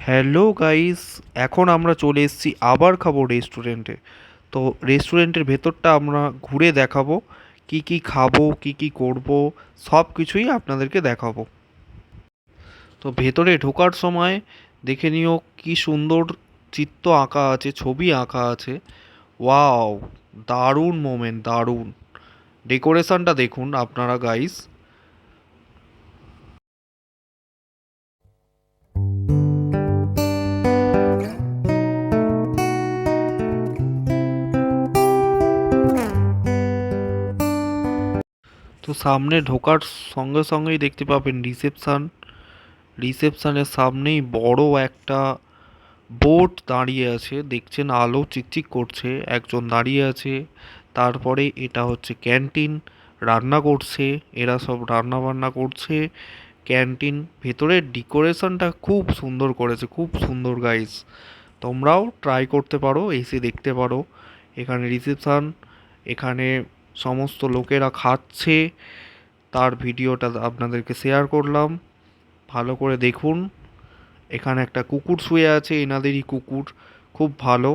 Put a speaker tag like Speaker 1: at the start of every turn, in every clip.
Speaker 1: Hello guys, এখন আমরা চলে এসেছি আবার খাবো রেস্টুরেন্টে। তো রেস্টুরেন্টের ভেতরটা আমরা ঘুরে দেখাবো, কি কি খাবো, কি কি করব, সব কিছুই আপনাদেরকে দেখাবো। তো ভেতরে ঢোকার সময় দেখে নিও কি সুন্দর চিত্র আঁকা আছে, ছবি আঁকা আছে। ওয়াও, দারুণ মোমেন্ট, দারুণ ডেকোরেশনটা দেখুন আপনারা গাইস। তো সামনে ঢোকার সঙ্গে সঙ্গেই দেখতে পাবেন রিসেপশন। রিসেপশনের সামনেই বড় একটা বোট দাঁড়িয়ে আছে, দেখছেন আলো চিকচিক করছে, একজন দাঁড়িয়ে আছে। তারপরে এটা হচ্ছে ক্যান্টিন, রান্না করছে, এরা সব রান্না বান্না করছে। ক্যান্টিন ভেতরের ডেকোরেশনটা খুব সুন্দর করেছে, খুব সুন্দর গাইস। তোমরাও ট্রাই করতে পারো, এসে দেখতে পারো। এখানে রিসেপশন, এখানে সমস্ত লোকেরা খাচ্ছে, তার ভিডিওটা আপনাদেরকে শেয়ার করলাম, ভালো করে দেখুন। এখানে একটা কুকুর শুয়ে আছে, এনাদেরই কুকুর, খুব ভালো।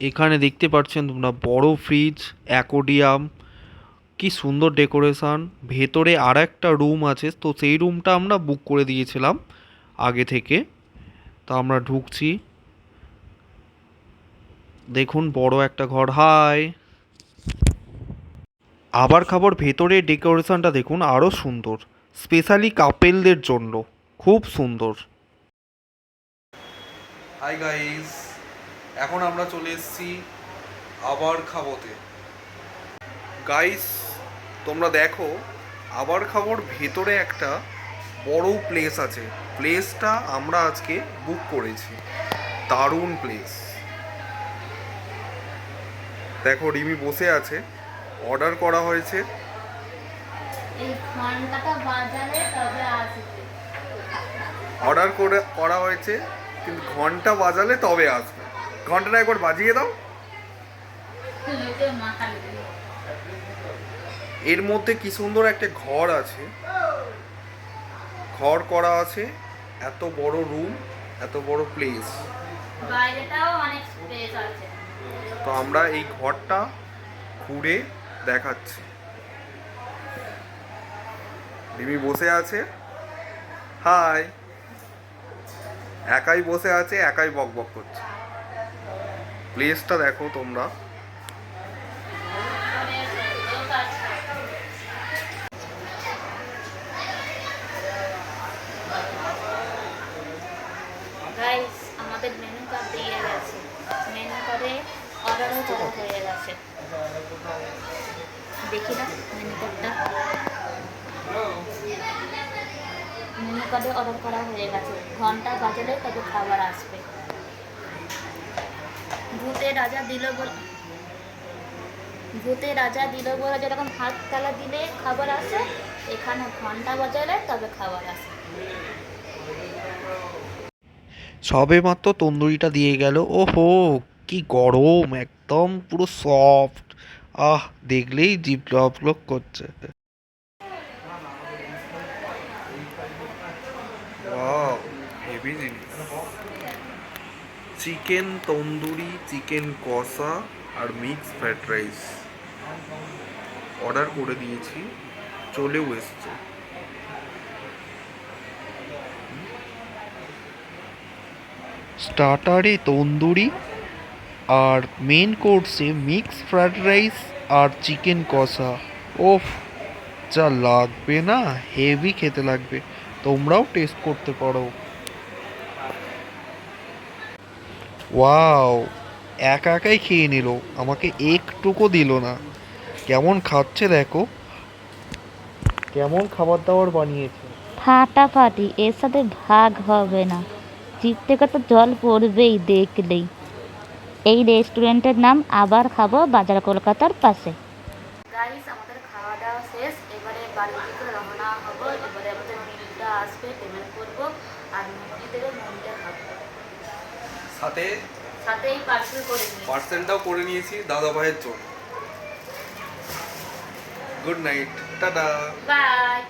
Speaker 1: এখানে দেখতে পাচ্ছেন তোমরা বড় ফ্রিজ, অ্যাকোডিয়াম, কি সুন্দর ডেকোরেশন। ভেতরে আর একটা রুম আছে, তো সেই রুমটা আমরা বুক করে দিয়েছিলাম আগে থেকে। তো আমরা ঢুকছি, দেখুন বড় একটা ঘর। হাই, আবার খাবার ভেতরে ডেকোরেশনটা দেখুন আরও সুন্দর, স্পেশালি কাপেলদের জন্য খুব সুন্দর। হাই গাইস, এখন আমরা চলে এসেছি আবার খাবোতে। গাইস, তোমরা দেখো, আবার খাবোর ভেতরে একটা বড় প্লেস আছে। প্লেসটা আমরা আজকে বুক করেছি, দারুণ প্লেস। দেখো রিমি বসে আছে, অর্ডার করা হয়েছে।
Speaker 2: এই ঘন্টাটা বাজালে তবে আসবে।
Speaker 1: অর্ডার করা হয়েছে, কিন্তু ঘন্টা বাজালে তবে আসবে। ঘন্টাটা একবার বাজিয়ে দাও।
Speaker 2: লোকে মাথা নেবে।
Speaker 1: এর মধ্যে কি সুন্দর একটা ঘর আছে, ঘর করা আছে, এত বড় রুম, এত বড় প্লেস।
Speaker 2: বাইরেটাও অনেক স্পেস আছে।
Speaker 1: তো আমরা এই ঘরটা ঘুরে দেখাচ্ছি। রিমি বসে আছে, হাই, একাই বসে আছে, একাই বক বক করছে। প্লেসটা দেখো তোমরা।
Speaker 2: গাইস, আমাদের মেনু কার্ড দিয়ে গেছে। মেনু কার্ডে অর্ডারও করা হয়ে গেছে। দেখি না মেনু কার্ডটা। মেনু কার্ডে অর্ডার করা হয়ে গেছে, ঘন্টা বাজালে তবে খাবার আসবে। ভূতে রাজা দিল বলে, ভূতে রাজা দিল বলে যেরকম হাত তালা দিলে খাবার আসে, এখানে ঘন্টা বাজালে তবে খাবার আসে।
Speaker 1: সবে মাত্র তন্দুরিটা দিয়ে গেল, ওহো কি গরম, একদম পুরো সফট। আহ, দেখলেই জিভ লক লক করছে। ওয়াও, হেভি জিনিস। চিকেন তন্দুরি, চিকেন কষা আর মিক্স ফ্রাইড রাইস অর্ডার করে দিয়েছি, চলেও এসছে। স্টার্টারে তন্দুরি আর মেন কোর্সে মিক্স ফ্রাইড রাইস আর চিকেন কষা। ওফ, যা লাগবে না, হেভি খেতে লাগবে। তোমরাও টেস্ট করতে পারো। ওয়াও, একা একাই খেয়ে নিল, আমাকে একটুকু দিল না। কেমন খাচ্ছে দেখো, কেমন খাবার দাবার বানিয়েছে।
Speaker 2: ফাটাফাটি, এর সাথে ভাগ হবে না। জিভ থেকে তো জল পড়বেই দেখলেই।
Speaker 3: এই রেস্টুরেন্টের নাম আবার খাবো, বাজার কলকাতার পাশে।
Speaker 2: গাইস, আমাদের খাওয়া দাওয়া শেষ, এবারে বাড়ির দিকে রওনা হবো। এবারে আমাদের মিলটা আসবে, পেমেন্ট করবো আর মুরগি দেবে, মুরগিটা খাবো।
Speaker 4: সাথে
Speaker 2: সাথেই পার্সেল করে নিই।
Speaker 4: পার্সেলটাও করে নিয়েছি দাদা ভাইয়ের জন্য। Good night, tata.
Speaker 2: বাই।